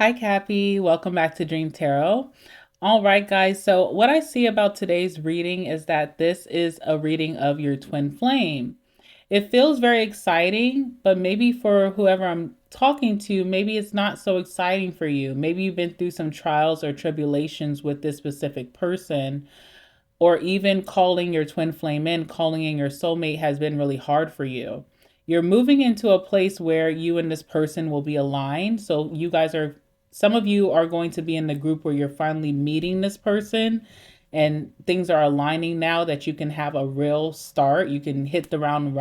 Hi, Cappy. Welcome back to Dream Tarot. All right, guys. So, what I see about today's reading is that this is a reading of your twin flame. It feels very exciting, but maybe for whoever I'm talking to, maybe it's not so exciting for you. Maybe you've been through some trials or tribulations with this specific person, or even calling your twin flame in, calling in your soulmate has been really hard for you. You're moving into a place where you and this person will be aligned. So some of you are going to be in the group where you're finally meeting this person and things are aligning now that you can have a real start. You can hit the ground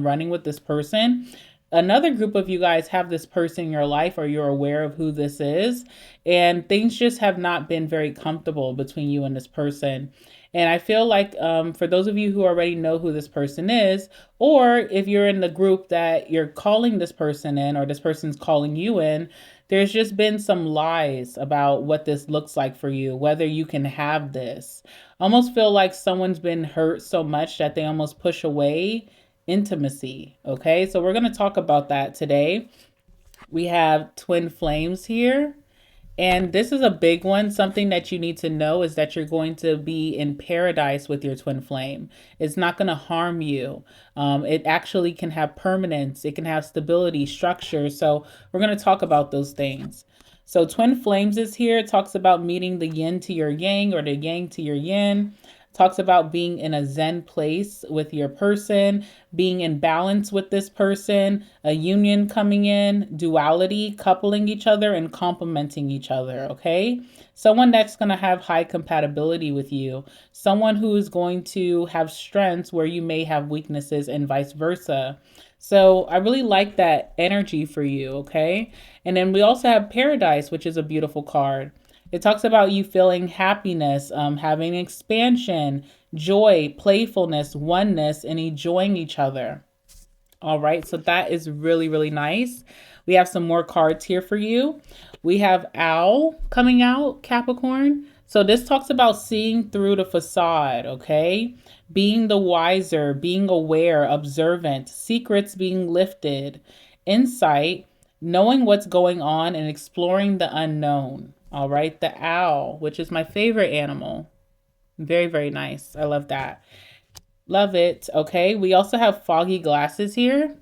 running with this person. Another group of you guys have this person in your life, or you're aware of who this is, and things just have not been very comfortable between you and this person. And I feel like for those of you who already know who this person is, or if you're in the group that you're calling this person in, or this person's calling you in, there's just been some lies about what this looks like for you, whether you can have this. I almost feel like someone's been hurt so much that they almost push away intimacy. Okay, so we're going to talk about that today. We have twin flames here. And this is a big one. Something that you need to know is that you're going to be in paradise with your twin flame. It's not going to harm you. It actually can have permanence. It can have stability, structure. So we're going to talk about those things. So twin flames is here. It talks about meeting the yin to your yang, or the yang to your yin. Talks about being in a zen place with your person, being in balance with this person, a union coming in, duality, coupling each other and complementing each other, okay? Someone that's going to have high compatibility with you, someone who is going to have strengths where you may have weaknesses and vice versa. So I really like that energy for you, okay? And then we also have Paradise, which is a beautiful card. It talks about you feeling happiness, having expansion, joy, playfulness, oneness, and enjoying each other. All right, so that is really, really nice. We have some more cards here for you. We have Owl coming out, Capricorn. So this talks about seeing through the facade, okay? Being the wiser, being aware, observant, secrets being lifted, insight, knowing what's going on, and exploring the unknown. All right, the owl, which is my favorite animal. Very, very nice. I love that. Love it. Okay, we also have foggy glasses here.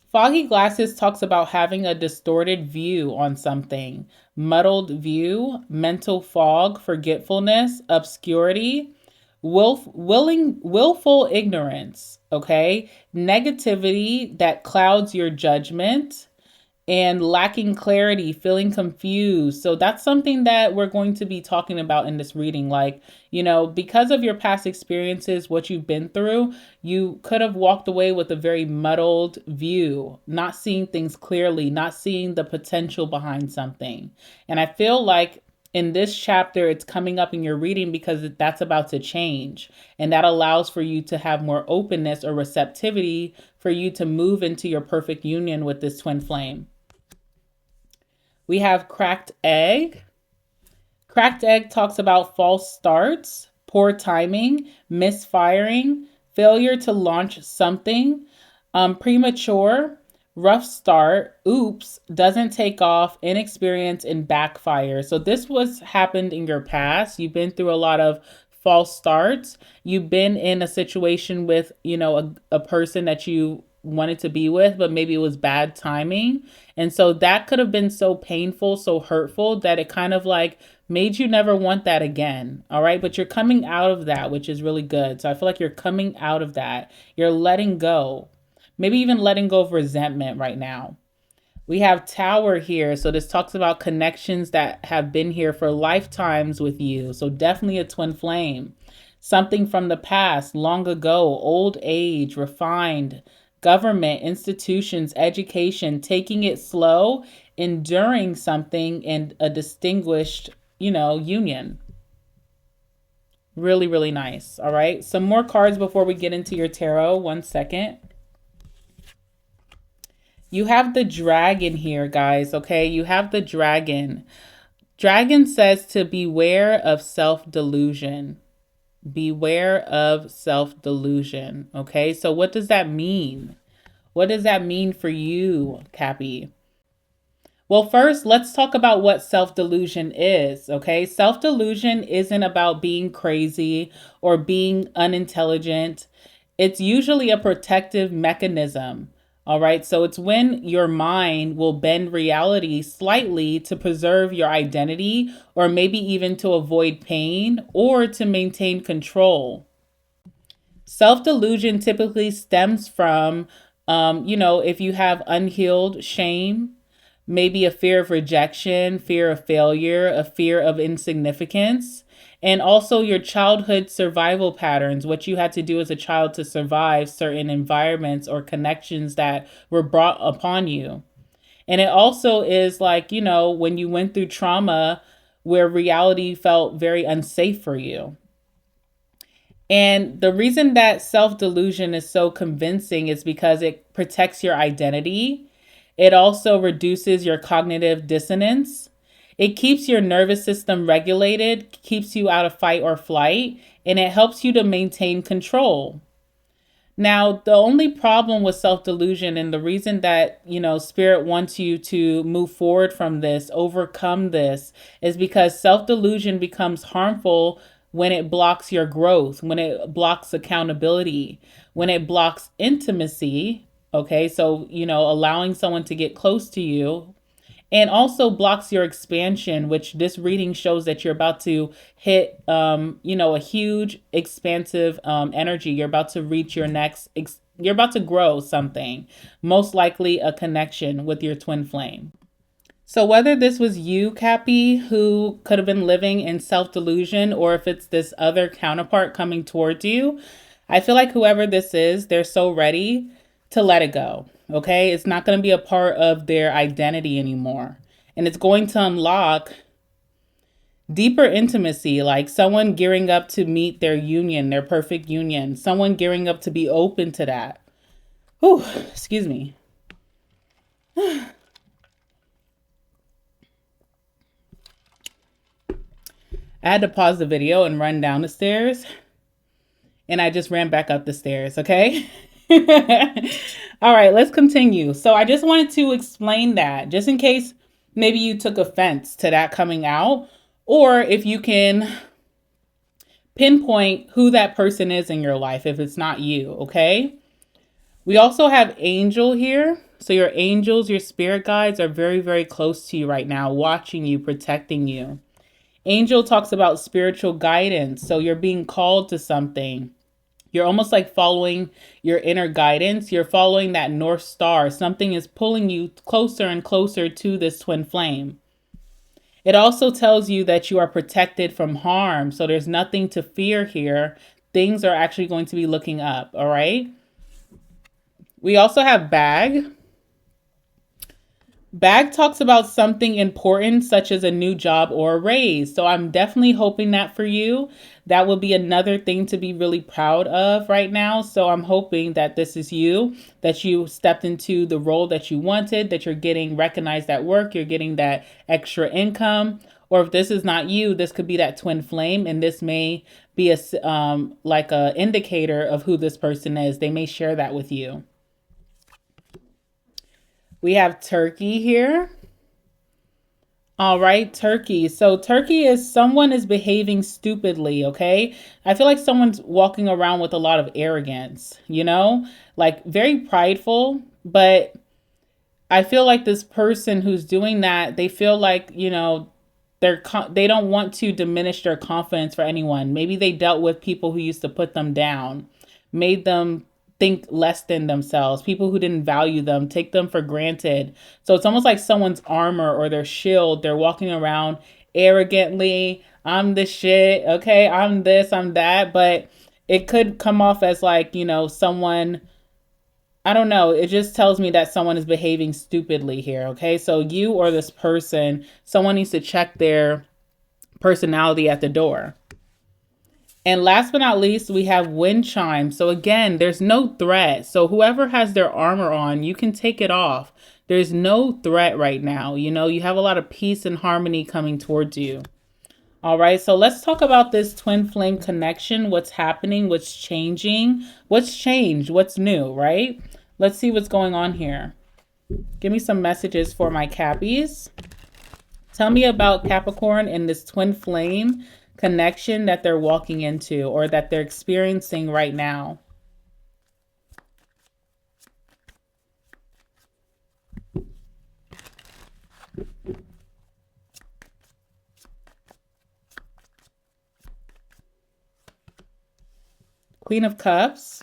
Foggy glasses talks about having a distorted view on something, muddled view, mental fog, forgetfulness, obscurity, willful ignorance, okay? Negativity that clouds your judgment, and lacking clarity, feeling confused. So that's something that we're going to be talking about in this reading. Like, because of your past experiences, what you've been through, you could have walked away with a very muddled view, not seeing things clearly, not seeing the potential behind something. And I feel like in this chapter, it's coming up in your reading because that's about to change. And that allows for you to have more openness or receptivity for you to move into your perfect union with this twin flame. We have Cracked Egg. Cracked Egg talks about false starts, poor timing, misfiring, failure to launch something, premature, rough start, oops, doesn't take off, inexperience, and backfire. So this was happened in your past. You've been through a lot of false starts. You've been in a situation with, a person that you wanted to be with, but maybe it was bad timing. And so that could have been so painful, so hurtful that it kind of like made you never want that again. All right. But you're coming out of that, which is really good. So I feel like you're coming out of that. You're letting go, maybe even letting go of resentment right now. We have Tower here. So this talks about connections that have been here for lifetimes with you. So definitely a twin flame. Something from the past, long ago, old age, refined, government, institutions, education, taking it slow, enduring something in a distinguished, union. Really, really nice. All right. Some more cards before we get into your tarot. 1 second. You have the dragon here, guys, okay? You have the dragon. Dragon says to beware of self-delusion. Beware of self-delusion, okay? So what does that mean? What does that mean for you, Cappy? Well, first, let's talk about what self-delusion is, okay? Self-delusion isn't about being crazy or being unintelligent. It's usually a protective mechanism, all right? So it's when your mind will bend reality slightly to preserve your identity or maybe even to avoid pain or to maintain control. Self-delusion typically stems from, if you have unhealed shame, maybe a fear of rejection, fear of failure, a fear of insignificance, and also your childhood survival patterns, what you had to do as a child to survive certain environments or connections that were brought upon you. And it also is like, when you went through trauma where reality felt very unsafe for you. And the reason that self delusion is so convincing is because it protects your identity. It also reduces your cognitive dissonance. It keeps your nervous system regulated, keeps you out of fight or flight, and it helps you to maintain control. Now, the only problem with self delusion and the reason that, Spirit wants you to move forward from this, overcome this, is because self delusion becomes harmful when it blocks your growth, when it blocks accountability, when it blocks intimacy. Okay, so, allowing someone to get close to you, and also blocks your expansion, which this reading shows that you're about to hit, a huge expansive energy. You're about to reach your next, you're about to grow something, most likely a connection with your twin flame. So whether this was you, Cappy, who could have been living in self-delusion, or if it's this other counterpart coming towards you, I feel like whoever this is, they're so ready to let it go. Okay, it's not going to be a part of their identity anymore. And it's going to unlock deeper intimacy, like someone gearing up to meet their union, their perfect union, someone gearing up to be open to that. Whew, excuse me. I had to pause the video and run down the stairs. And I just ran back up the stairs, okay? All right, let's continue. So I just wanted to explain that, just in case maybe you took offense to that coming out, or if you can pinpoint who that person is in your life, if it's not you, okay? We also have angel here. So your angels, your spirit guides are very, very close to you right now, watching you, protecting you. Angel talks about spiritual guidance. So you're being called to something. You're almost like following your inner guidance. You're following that North Star. Something is pulling you closer and closer to this twin flame. It also tells you that you are protected from harm. So there's nothing to fear here. Things are actually going to be looking up. All right. We also have bag. Bag talks about something important, such as a new job or a raise. So I'm definitely hoping that for you. That will be another thing to be really proud of right now. So I'm hoping that this is you, that you stepped into the role that you wanted, that you're getting recognized at work, you're getting that extra income. Or if this is not you, this could be that twin flame, and this may be like a indicator of who this person is. They may share that with you. We have Turkey here. All right, Turkey. So Turkey is someone is behaving stupidly, okay? I feel like someone's walking around with a lot of arrogance, like very prideful, but I feel like this person who's doing that, they feel like, they don't want to diminish their confidence for anyone. Maybe they dealt with people who used to put them down, made them think less than themselves, people who didn't value them, take them for granted. So it's almost like someone's armor or their shield. They're walking around arrogantly. I'm the shit. Okay, I'm this, I'm that. But it could come off as like, someone, I don't know. It just tells me that someone is behaving stupidly here. Okay, so you or this person, someone needs to check their personality at the door. And last but not least, we have wind chime. So again, there's no threat. So whoever has their armor on, you can take it off. There's no threat right now. You have a lot of peace and harmony coming towards you. All right, so let's talk about this twin flame connection. What's happening? What's changing? What's changed? What's new, right? Let's see what's going on here. Give me some messages for my Cappies. Tell me about Capricorn and this twin flame connection that they're walking into or that they're experiencing right now. Queen of Cups.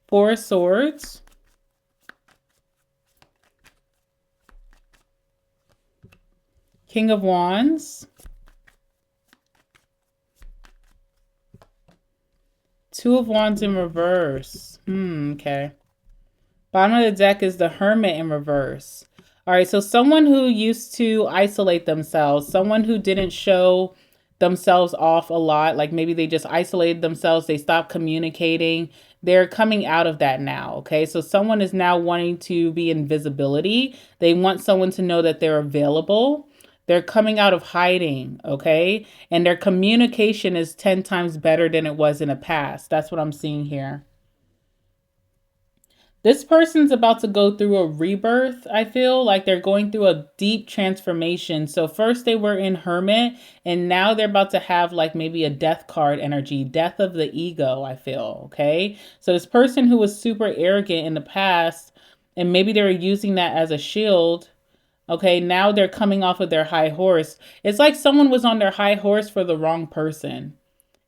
Four of Swords. King of Wands. Two of Wands in reverse. Okay. Bottom of the deck is the Hermit in reverse. All right, so someone who used to isolate themselves, someone who didn't show themselves off a lot, like maybe they just isolated themselves, they stopped communicating, they're coming out of that now, okay? So someone is now wanting to be in visibility. They want someone to know that they're available. They're coming out of hiding, okay? And their communication is 10 times better than it was in the past. That's what I'm seeing here. This person's about to go through a rebirth. I feel like they're going through a deep transformation. So first they were in Hermit, and now they're about to have like maybe a death card energy, death of the ego, I feel, okay? So this person who was super arrogant in the past, and maybe they were using that as a shield, okay, now they're coming off of their high horse. It's like someone was on their high horse for the wrong person.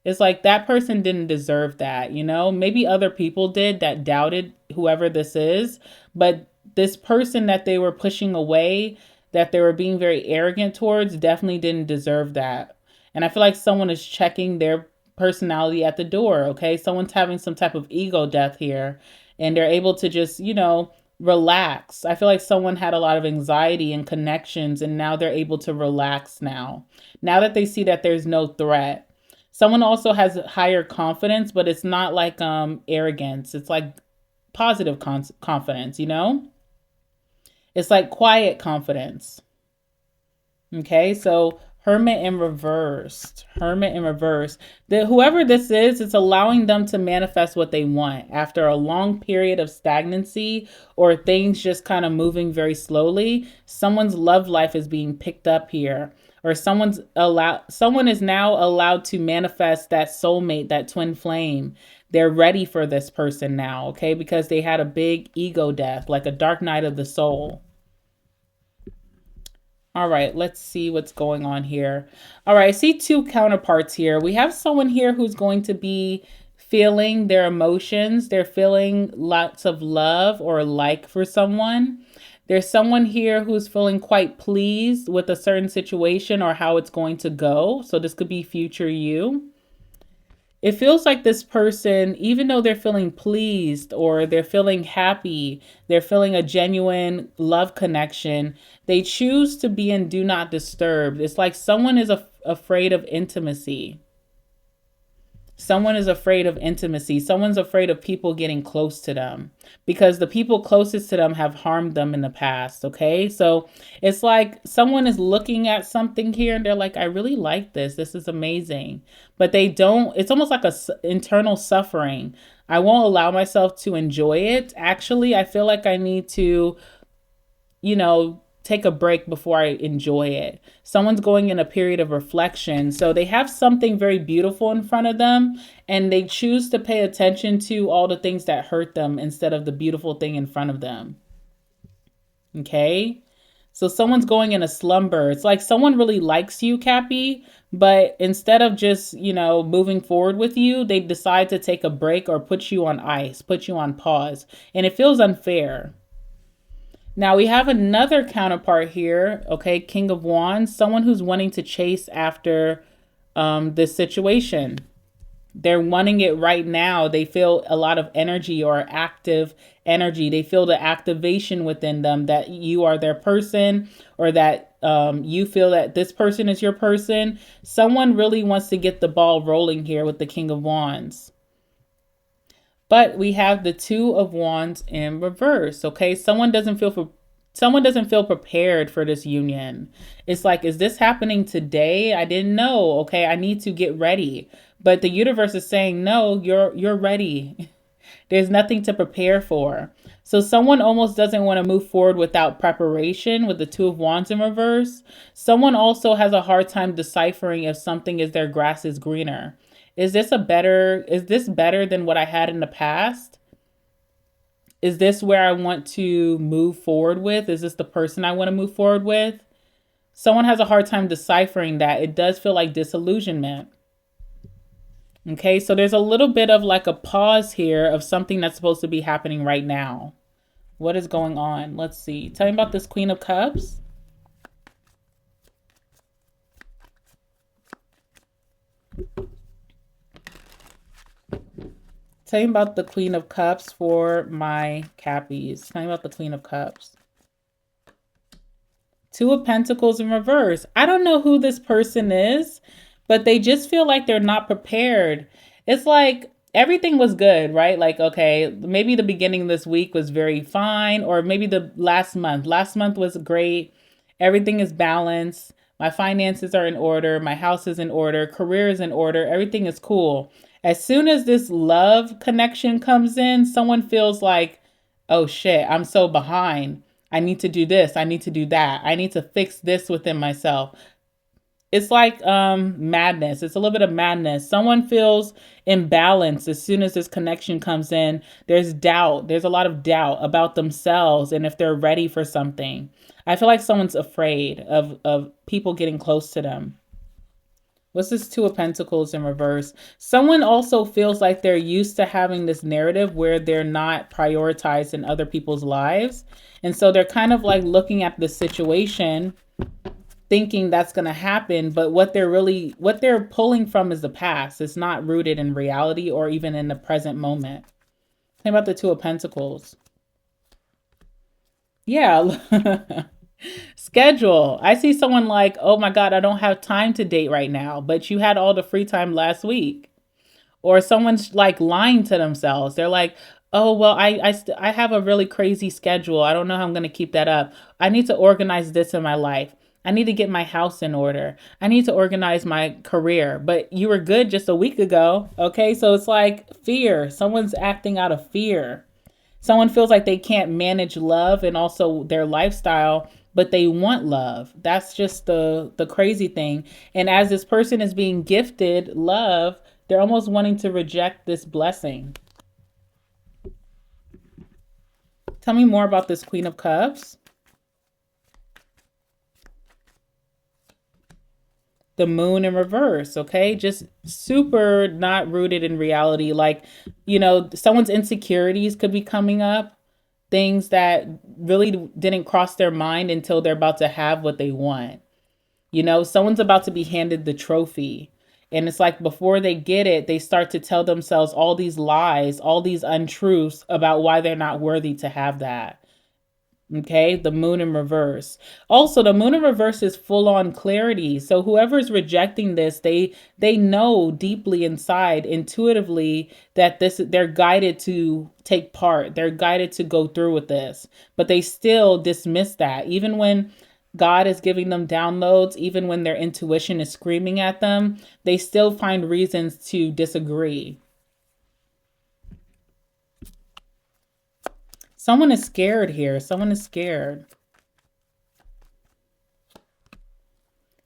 It's like that person didn't deserve that, you know? Maybe other people did that doubted whoever this is, but this person that they were pushing away, that they were being very arrogant towards, definitely didn't deserve that. And I feel like someone is checking their personality at the door, okay? Someone's having some type of ego death here, and they're able to just, you know, relax. I feel like someone had a lot of anxiety and connections, and now they're able to relax now. Now that they see that there's no threat. Someone also has higher confidence, but it's not like arrogance. It's like positive confidence, you know? It's like quiet confidence. Okay, so Hermit in reversed. Hermit in reverse. Whoever this is, it's allowing them to manifest what they want after a long period of stagnancy or things just kind of moving very slowly. Someone's love life is being picked up here. Or someone is now allowed to manifest that soulmate, that twin flame. They're ready for this person now, okay? Because they had a big ego death, like a dark night of the soul. All right, let's see what's going on here. All right, I see two counterparts here. We have someone here who's going to be feeling their emotions. They're feeling lots of love or like for someone. There's someone here who's feeling quite pleased with a certain situation or how it's going to go. So this could be future you. It feels like this person, even though they're feeling pleased or they're feeling happy, they're feeling a genuine love connection, they choose to be in do not disturb. It's like someone is afraid of intimacy. Someone is afraid of intimacy. Someone's afraid of people getting close to them because the people closest to them have harmed them in the past, okay? So it's like someone is looking at something here and they're like, I really like this. This is amazing. But they don't, it's almost like a internal suffering. I won't allow myself to enjoy it. Actually, I feel like I need to, you know, take a break before I enjoy it. Someone's going in a period of reflection. So they have something very beautiful in front of them and they choose to pay attention to all the things that hurt them instead of the beautiful thing in front of them. Okay? So someone's going in a slumber. It's like someone really likes you, Cappy, but instead of just, you know, moving forward with you, they decide to take a break or put you on ice, put you on pause. And it feels unfair. Now we have another counterpart here, okay, King of Wands, someone who's wanting to chase after this situation. They're wanting it right now. They feel a lot of energy or active energy. They feel the activation within them that you are their person or that you feel that this person is your person. Someone really wants to get the ball rolling here with the King of Wands. But we have the Two of Wands in reverse, okay? Someone doesn't feel prepared for this union. It's like, is this happening today? I didn't know, okay? I need to get ready. But the universe is saying, no, you're ready. There's nothing to prepare for. So someone almost doesn't want to move forward without preparation with the Two of Wands in reverse. Someone also has a hard time deciphering if something is their grass is greener. Is this better than what I had in the past? Is this where I want to move forward with? Is this the person I want to move forward with? Someone has a hard time deciphering that. It does feel like disillusionment. Okay, so there's a little bit of like a pause here of something that's supposed to be happening right now. What is going on? Let's see. Tell me about this Queen of Cups. Tell me about the Queen of Cups for my Cappies. Tell me about the Queen of Cups. Two of Pentacles in reverse. I don't know who this person is, but they just feel like they're not prepared. It's like everything was good, right? Like, okay, maybe the beginning of this week was very fine, or maybe the last month. Last month was great. Everything is balanced. My finances are in order. My house is in order. Career is in order. Everything is cool. As soon as this love connection comes in, someone feels like, oh shit, I'm so behind. I need to do this. I need to do that. I need to fix this within myself. It's like madness. It's a little bit of madness. Someone feels imbalanced as soon as this connection comes in. There's doubt. There's a lot of doubt about themselves and if they're ready for something. I feel like someone's afraid of people getting close to them. What's this Two of Pentacles in reverse? Someone also feels like they're used to having this narrative where they're not prioritized in other people's lives. And so they're kind of like looking at the situation thinking that's going to happen, but what they're pulling from is the past. It's not rooted in reality or even in the present moment. Think about the Two of Pentacles. Yeah. Schedule. I see someone like, oh my God, I don't have time to date right now, but you had all the free time last week. Or someone's like lying to themselves. They're like, oh, well, I have a really crazy schedule. I don't know how I'm going to keep that up. I need to organize this in my life. I need to get my house in order. I need to organize my career. But you were good just a week ago. Okay, so it's like fear. Someone's acting out of fear. Someone feels like they can't manage love and also their lifestyle, but they want love. That's just the crazy thing. And as this person is being gifted love, they're almost wanting to reject this blessing. Tell me more about this Queen of Cups. The Moon in reverse, okay? Just super not rooted in reality. Like, you know, someone's insecurities could be coming up. Things that really didn't cross their mind until they're about to have what they want. You know, someone's about to be handed the trophy. And it's like before they get it, they start to tell themselves all these lies, all these untruths about why they're not worthy to have that. Okay, the Moon in reverse. Also, the Moon in reverse is full on clarity. So whoever's rejecting this, they know deeply inside, intuitively, that they're guided to take part. They're guided to go through with this. But they still dismiss that. Even when God is giving them downloads, even when their intuition is screaming at them, they still find reasons to disagree. Someone is scared here. Someone is scared.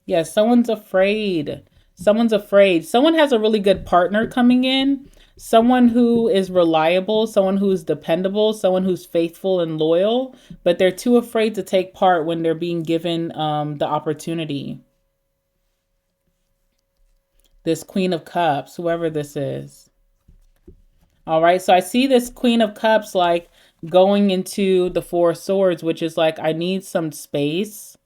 Yes, someone's afraid. Someone's afraid. Someone has a really good partner coming in. Someone who is reliable, someone who's dependable, someone who's faithful and loyal, but they're too afraid to take part when they're being given the opportunity. This Queen of Cups, whoever this is. All right, so I see this Queen of Cups like going into the Four of Swords, which is like, I need some space.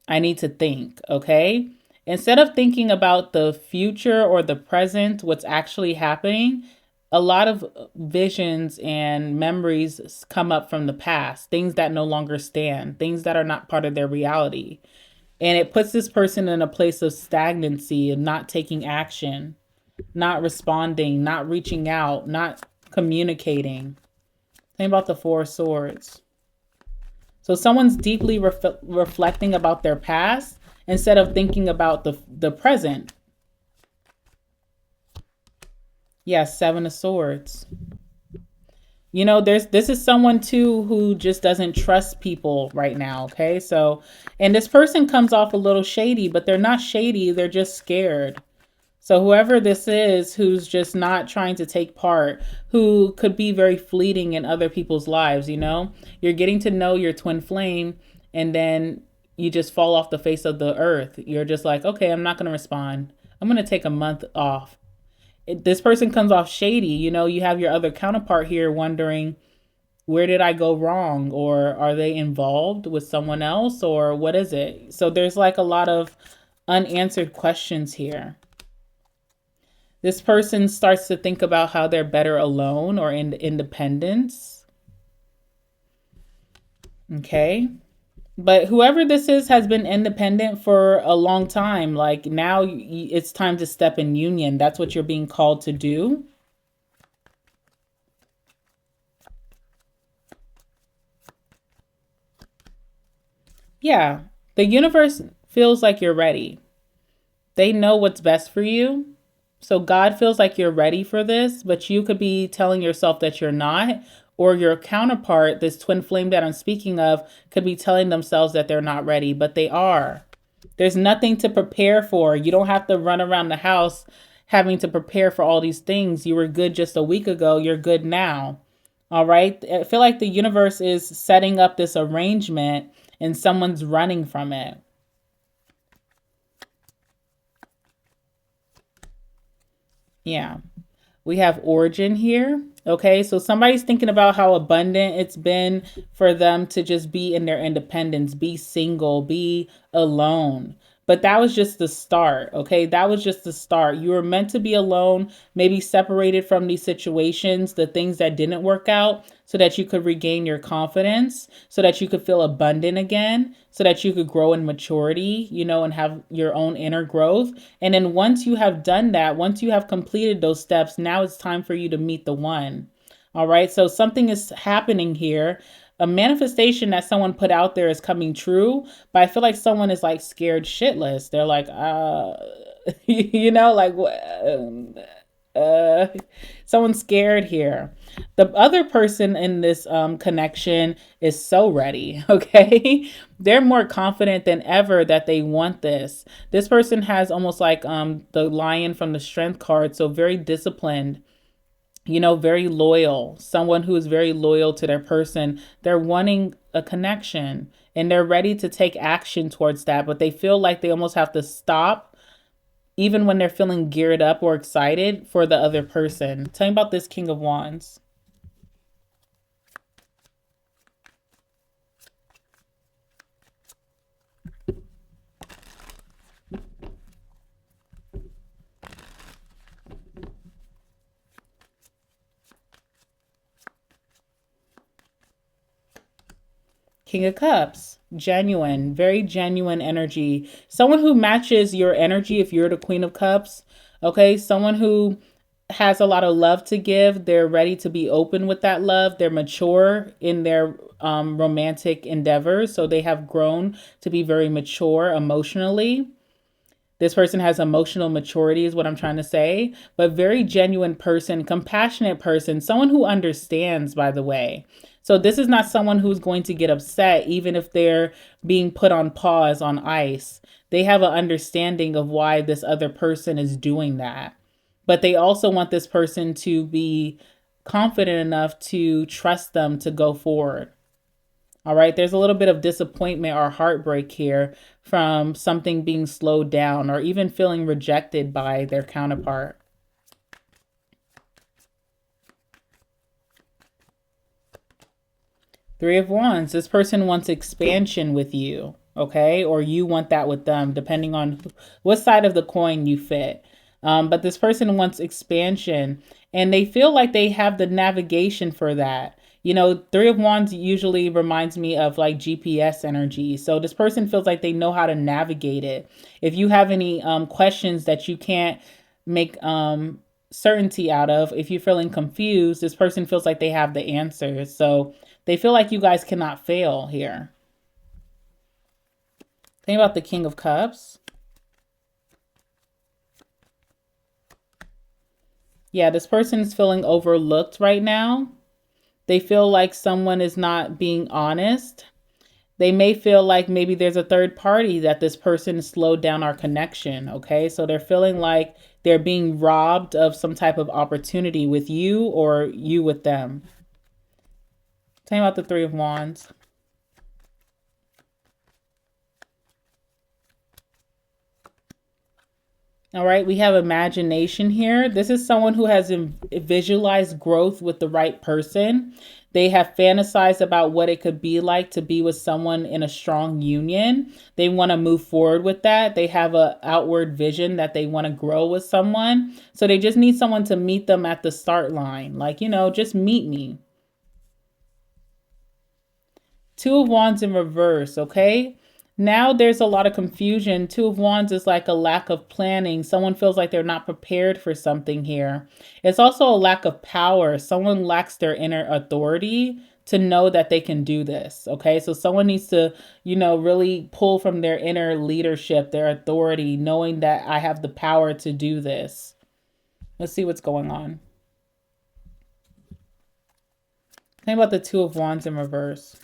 I need to think, okay? Instead of thinking about the future or the present, what's actually happening, a lot of visions and memories come up from the past, things that no longer stand, things that are not part of their reality. And it puts this person in a place of stagnancy and not taking action, not responding, not reaching out, not communicating. Think about the Four of Swords. So someone's deeply reflecting about their past instead of thinking about the present. Yeah, Seven of Swords. You know, this is someone too who just doesn't trust people right now, okay? So, and this person comes off a little shady, but they're not shady, they're just scared. So whoever this is who's just not trying to take part, who could be very fleeting in other people's lives, you know? You're getting to know your twin flame and then you just fall off the face of the earth. You're just like, "Okay, I'm not going to respond. I'm going to take a month off." This person comes off shady, you know, you have your other counterpart here wondering, where did I go wrong? Or are they involved with someone else? Or what is it? So there's like a lot of unanswered questions here. This person starts to think about how they're better alone or in independence. Okay. But whoever this is has been independent for a long time. Like now it's time to step in union. That's what you're being called to do. Yeah. The universe feels like you're ready. They know what's best for you. So God feels like you're ready for this, but you could be telling yourself that you're not, or your counterpart, this twin flame that I'm speaking of, could be telling themselves that they're not ready, but they are. There's nothing to prepare for. You don't have to run around the house having to prepare for all these things. You were good just a week ago, you're good now. All right. I feel like the universe is setting up this arrangement and someone's running from it. Yeah. We have origin here. Okay, so somebody's thinking about how abundant it's been for them to just be in their independence, be single, be alone. But that was just the start. Okay, that was just the start. You were meant to be alone, maybe separated from these situations, the things that didn't work out, so that you could regain your confidence, so that you could feel abundant again, so that you could grow in maturity, you know, and have your own inner growth. And then once you have done that, once you have completed those steps, now it's time for you to meet the one. All right. So something is happening here. A manifestation that someone put out there is coming true, but I feel like someone is like scared shitless. They're like, you know, like, uh, someone's scared here. The other person in this connection is so ready, okay? They're more confident than ever that they want this. This person has almost like the lion from the strength card, so very disciplined, you know, very loyal, someone who is very loyal to their person. They're wanting a connection and they're ready to take action towards that, but they feel like they almost have to stop even when they're feeling geared up or excited for the other person. Tell me about this King of Wands. King of Cups, genuine, very genuine energy. Someone who matches your energy if you're the Queen of Cups. Okay, someone who has a lot of love to give. They're ready to be open with that love. They're mature in their romantic endeavors. So they have grown to be very mature emotionally. This person has emotional maturity, is what I'm trying to say, but very genuine person, compassionate person, someone who understands, by the way. So this is not someone who's going to get upset, even if they're being put on pause on ice. They have an understanding of why this other person is doing that. But they also want this person to be confident enough to trust them to go forward. All right, there's a little bit of disappointment or heartbreak here from something being slowed down or even feeling rejected by their counterpart. Three of Wands, this person wants expansion with you, okay? Or you want that with them, depending on what side of the coin you fit. But this person wants expansion and they feel like they have the navigation for that. You know, Three of Wands usually reminds me of like GPS energy. So this person feels like they know how to navigate it. If you have any questions that you can't make certainty out of, if you're feeling confused, this person feels like they have the answers. So they feel like you guys cannot fail here. Think about the King of Cups. Yeah, this person is feeling overlooked right now. They feel like someone is not being honest. They may feel like maybe there's a third party that this person slowed down our connection. Okay. So they're feeling like they're being robbed of some type of opportunity with you or you with them. Tell me about the Three of Wands. All right, we have imagination here. This is someone who has visualized growth with the right person. They have fantasized about what it could be like to be with someone in a strong union. They want to move forward with that. They have an outward vision that they want to grow with someone. So they just need someone to meet them at the start line. Like, just meet me. Two of Wands in reverse, okay? Now there's a lot of confusion. Two of Wands is like a lack of planning. Someone feels like they're not prepared for something here. It's also a lack of power. Someone lacks their inner authority to know that they can do this, okay? So someone needs to, really pull from their inner leadership, their authority, knowing that I have the power to do this. Let's see what's going on. Think about the Two of Wands in reverse.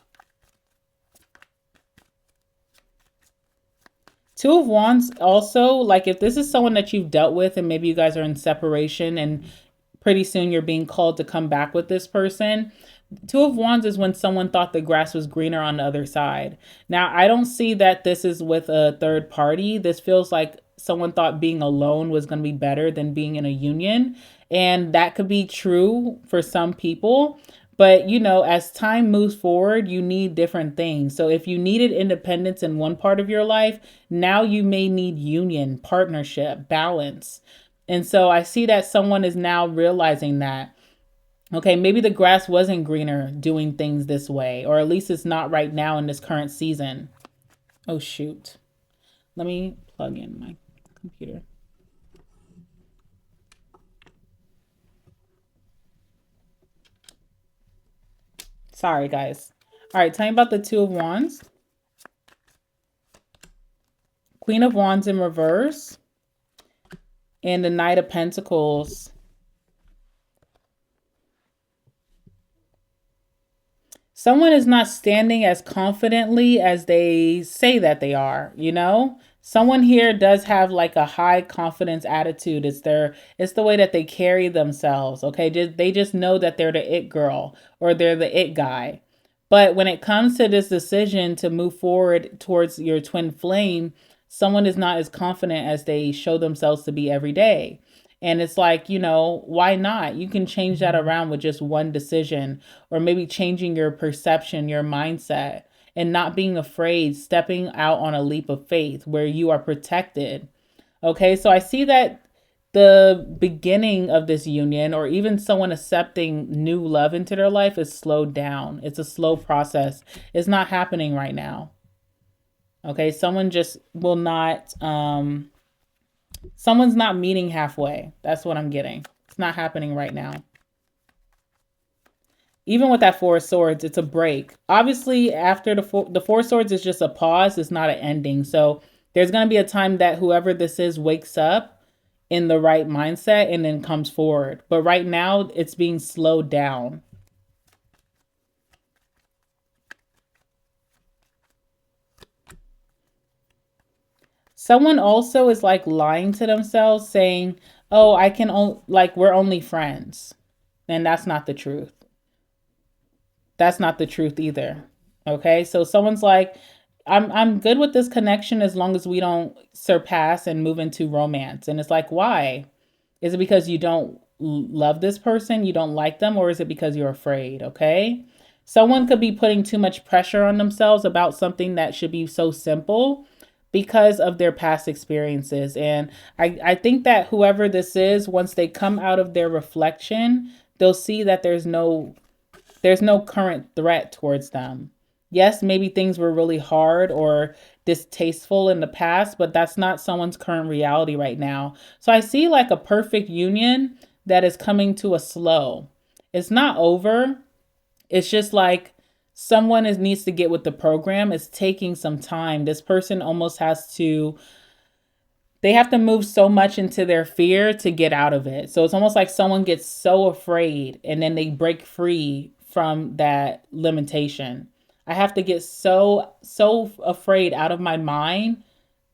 Two of Wands also, like if this is someone that you've dealt with and maybe you guys are in separation and pretty soon you're being called to come back with this person. Two of Wands is when someone thought the grass was greener on the other side. Now, I don't see that this is with a third party. This feels like someone thought being alone was going to be better than being in a union. And that could be true for some people. But, as time moves forward, you need different things. So if you needed independence in one part of your life, now you may need union, partnership, balance. And so I see that someone is now realizing that, okay, maybe the grass wasn't greener doing things this way, or at least it's not right now in this current season. Oh, shoot. Let me plug in my computer. Sorry, guys. All right, tell me about the Two of Wands. Queen of Wands in reverse. And the Knight of Pentacles. Someone is not standing as confidently as they say that they are, Someone here does have like a high confidence attitude. It's the way that they carry themselves, okay? They just know that they're the it girl or they're the it guy. But when it comes to this decision to move forward towards your twin flame, someone is not as confident as they show themselves to be every day. And it's like, why not? You can change that around with just one decision, or maybe changing your perception, your mindset, and not being afraid, stepping out on a leap of faith where you are protected. Okay, so I see that the beginning of this union, or even someone accepting new love into their life, is slowed down. It's a slow process. It's not happening right now. Okay, someone just will not, someone's not meeting halfway. That's what I'm getting. It's not happening right now. Even with that Four of Swords, it's a break. Obviously, after the Four of Swords is just a pause. It's not an ending. So there's going to be a time that whoever this is wakes up in the right mindset and then comes forward. But right now, it's being slowed down. Someone also is like lying to themselves saying, oh, we're only friends. And that's not the truth. That's not the truth either. Okay. So someone's like, I'm good with this connection as long as we don't surpass and move into romance. And it's like, why? Is it because you don't love this person? You don't like them? Or is it because you're afraid? Okay. Someone could be putting too much pressure on themselves about something that should be so simple because of their past experiences. And I think that whoever this is, once they come out of their reflection, they'll see that there's no current threat towards them. Yes, maybe things were really hard or distasteful in the past, but that's not someone's current reality right now. So I see like a perfect union that is coming to a slow. It's not over. It's just like someone needs to get with the program. It's taking some time. This person almost has to They have to move so much into their fear to get out of it. So it's almost like someone gets so afraid and then they break free from that limitation. I have to get so afraid out of my mind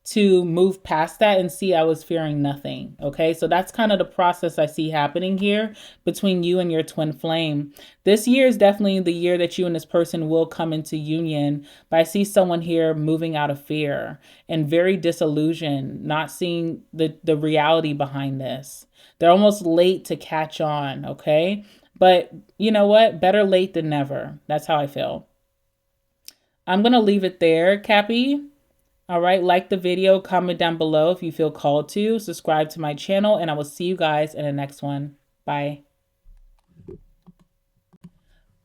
to move past that and see I was fearing nothing. Okay, so that's kind of the process I see happening here between you and your twin flame. This year is definitely the year that you and this person will come into union, but I see someone here moving out of fear and very disillusioned, not seeing the reality behind this. They're almost late to catch on. Okay, but you know what? Better late than never. That's how I feel. I'm going to leave it there, Cappy. All right, like the video, comment down below if you feel called to, subscribe to my channel, and I will see you guys in the next one. Bye.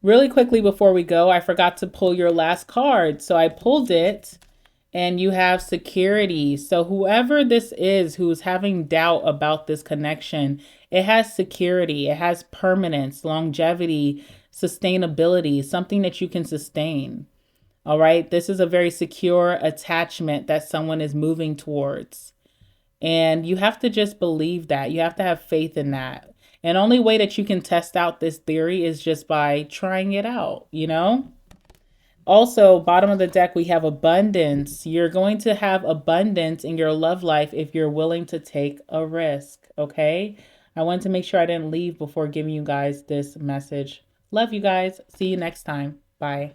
Really quickly before we go, I forgot to pull your last card. So I pulled it and you have security. So whoever this is who's having doubt about this connection, it has security, it has permanence, longevity, sustainability, something that you can sustain. All right. This is a very secure attachment that someone is moving towards. And you have to just believe that. You have to have faith in that. And only way that you can test out this theory is just by trying it out, you know? Also, bottom of the deck, we have abundance. You're going to have abundance in your love life if you're willing to take a risk, okay? I wanted to make sure I didn't leave before giving you guys this message. Love you guys. See you next time. Bye.